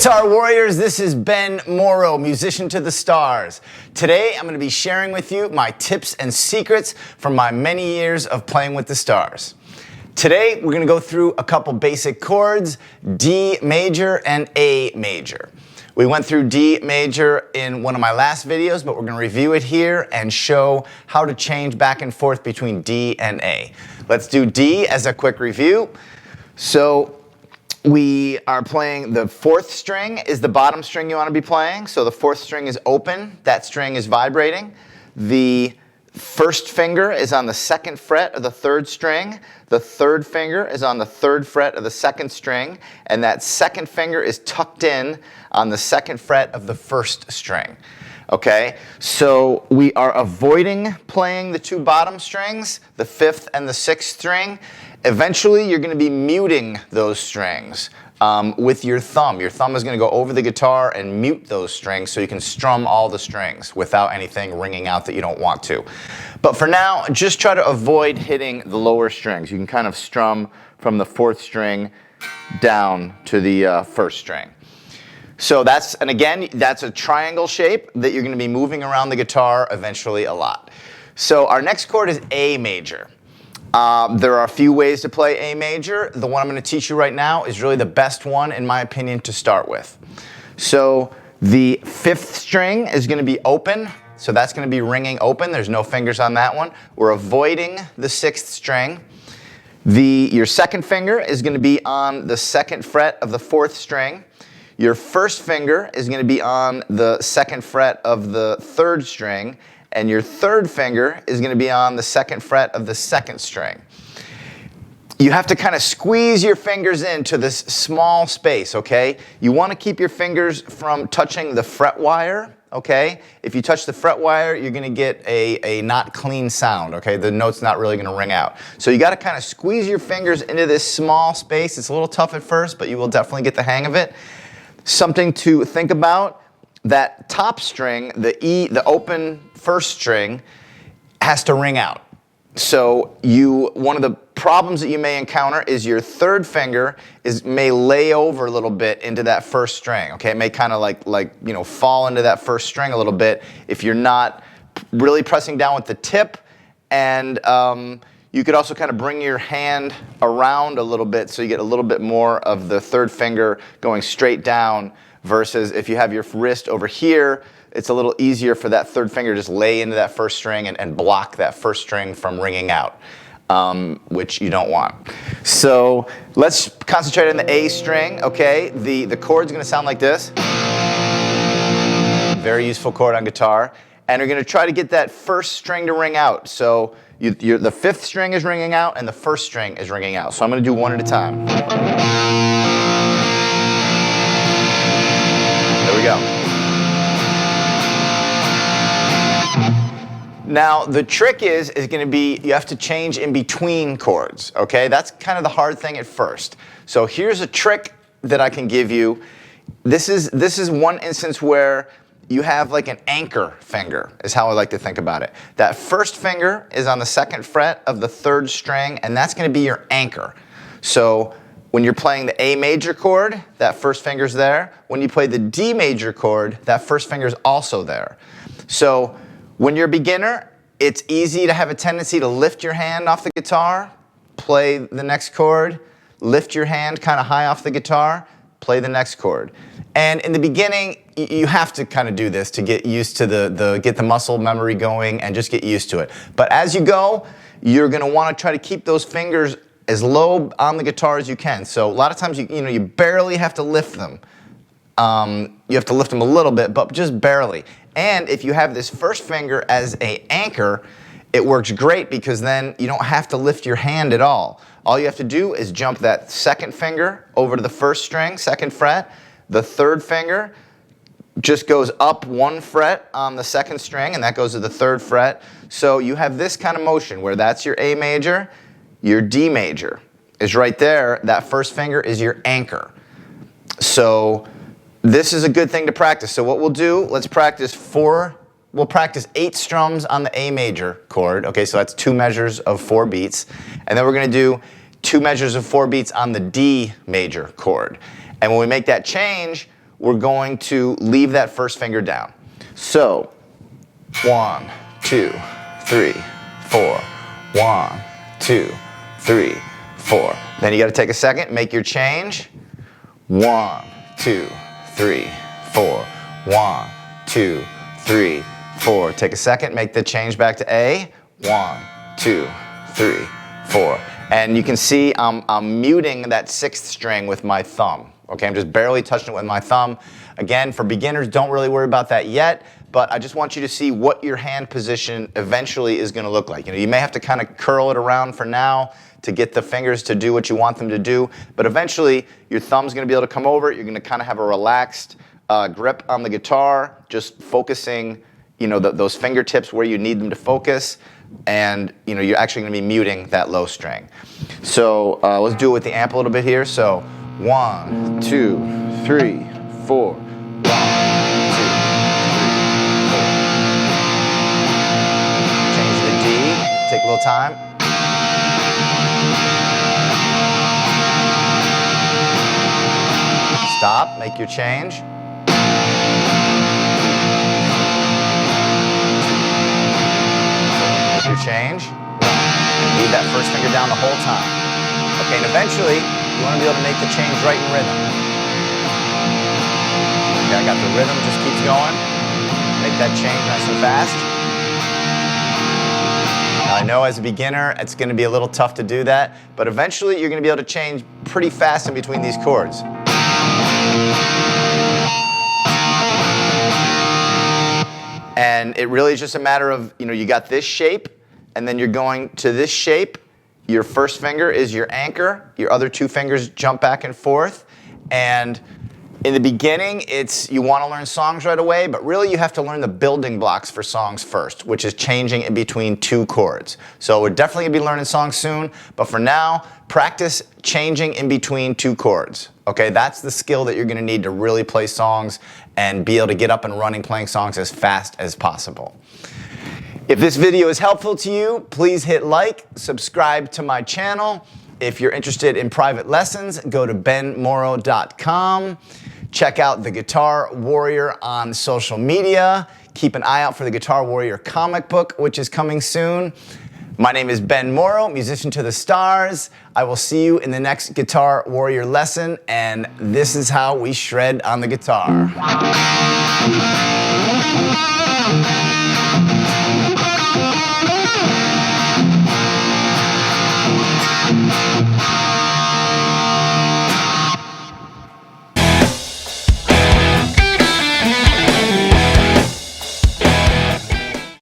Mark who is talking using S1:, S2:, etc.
S1: Guitar Warriors, this is Ben Morrow, musician to the stars. Today I'm going to be sharing with you my tips and secrets from my many years of playing with the stars. Today we're going to go through a couple basic chords, D major and A major. We went through D major in one of my last videos, but we're going to review it here and show how to change back and forth between D and A. Let's do D as a quick review. So we are playing the fourth string is the bottom string you want to be playing. So the fourth string is open, that string is vibrating. The first finger is on the second fret of the third string. The third finger is on the third fret of the second string. And that second finger is tucked in on the second fret of the first string. Okay, so we are avoiding playing the two bottom strings, the fifth and the sixth string. Eventually, you're going to be muting those strings with your thumb. Your thumb is going to go over the guitar and mute those strings so you can strum all the strings without anything ringing out that you don't want to. But for now, just try to avoid hitting the lower strings. You can kind of strum from the fourth string down to the first string. So and again, that's a triangle shape that you're going to be moving around the guitar eventually a lot. So our next chord is A major. There are a few ways to play A major. The one I'm going to teach you right now is really the best one, in my opinion, to start with. So the fifth string is going to be open, so that's going to be ringing open. There's no fingers on that one. We're avoiding the sixth string. Your second finger is going to be on the second fret of the fourth string. Your first finger is going to be on the second fret of the third string, and your third finger is going to be on the second fret of the second string. You have to kind of squeeze your fingers into this small space, okay? You want to keep your fingers from touching the fret wire, okay? If you touch the fret wire, you're going to get a not clean sound, okay? The note's not really going to ring out. So you got to kind of squeeze your fingers into this small space. It's a little tough at first, but you will definitely get the hang of it. Something to think about, that top string, the E, the open first string, has to ring out. So one of the problems that you may encounter is your third finger may lay over a little bit into that first string. Okay, it may kind of like fall into that first string a little bit if you're not really pressing down with the tip. And you could also kind of bring your hand around a little bit so you get a little bit more of the third finger going straight down, versus if you have your wrist over here, it's a little easier for that third finger to just lay into that first string and block that first string from ringing out, which you don't want. So let's concentrate on the A string, okay? The chord's going to sound like this. Very useful chord on guitar. And you're going to try to get that first string to ring out. So the fifth string is ringing out and the first string is ringing out. So I'm going to do one at a time. There we go. Now the trick is going to be you have to change in between chords. Okay, that's kind of the hard thing at first. So here's a trick that I can give you. This is one instance where you have like an anchor finger, is how I like to think about it. That first finger is on the second fret of the third string, and that's going to be your anchor. So when you're playing the A major chord, that first finger's there. When you play the D major chord, that first finger's also there. So when you're a beginner, it's easy to have a tendency to lift your hand off the guitar, play the next chord, lift your hand kind of high off the guitar, play the next chord. And in the beginning, you have to kind of do this to get used to get the muscle memory going and just get used to it. But as you go, you're going to want to try to keep those fingers as low on the guitar as you can. So a lot of times, you barely have to lift them. You have to lift them a little bit, but just barely. And if you have this first finger as an anchor, it works great because then you don't have to lift your hand at all. All you have to do is jump that second finger over to the first string, second fret. The third finger just goes up one fret on the second string, and that goes to the third fret. So you have this kind of motion where that's your A major, your D major is right there. That first finger is your anchor. So this is a good thing to practice. So what we'll do, let's practice we'll practice 8 strums on the A major chord. Okay, so that's 2 measures of 4 beats. And then we're going to do 2 measures of 4 beats on the D major chord. And when we make that change, we're going to leave that first finger down. So 1, 2, 3, 4. 1, 2, 3, 4. Then you got to take a second, make your change. 1, 2, 3, 4. 1, 2, 3, 4. Take a second, make the change back to A. 1, 2, 3, 4. And you can see I'm muting that sixth string with my thumb. Okay, I'm just barely touching it with my thumb. Again, for beginners, don't really worry about that yet, but I just want you to see what your hand position eventually is going to look like. You may have to kind of curl it around for now to get the fingers to do what you want them to do, but eventually your thumb's going to be able to come over. You're going to kind of have a relaxed grip on the guitar, just focusing, those fingertips where you need them to focus, and you're actually going to be muting that low string. So let's do it with the amp a little bit here. So 1, 2, 3, 4. 1, 2, 3, 4. Change the D. Take a little time. Stop. Make your change. Make your change. And leave that first finger down the whole time. Okay, and eventually you want to be able to make the change right in rhythm. Okay, I got the rhythm, just keeps going. Make that change nice and fast. Now I know as a beginner, it's going to be a little tough to do that, but eventually you're going to be able to change pretty fast in between these chords. And it really is just a matter of, you got this shape, and then you're going to this shape. Your first finger is your anchor. Your other two fingers jump back and forth. And in the beginning, you want to learn songs right away, but really you have to learn the building blocks for songs first, which is changing in between two chords. So we're definitely going to be learning songs soon, but for now, practice changing in between two chords. Okay, that's the skill that you're going to need to really play songs and be able to get up and running playing songs as fast as possible. If this video is helpful to you, please hit like, subscribe to my channel. If you're interested in private lessons, go to benmorrow.com. Check out the Guitar Warrior on social media. Keep an eye out for the Guitar Warrior comic book, which is coming soon. My name is Ben Morrow, musician to the stars. I will see you in the next Guitar Warrior lesson, and this is how we shred on the guitar.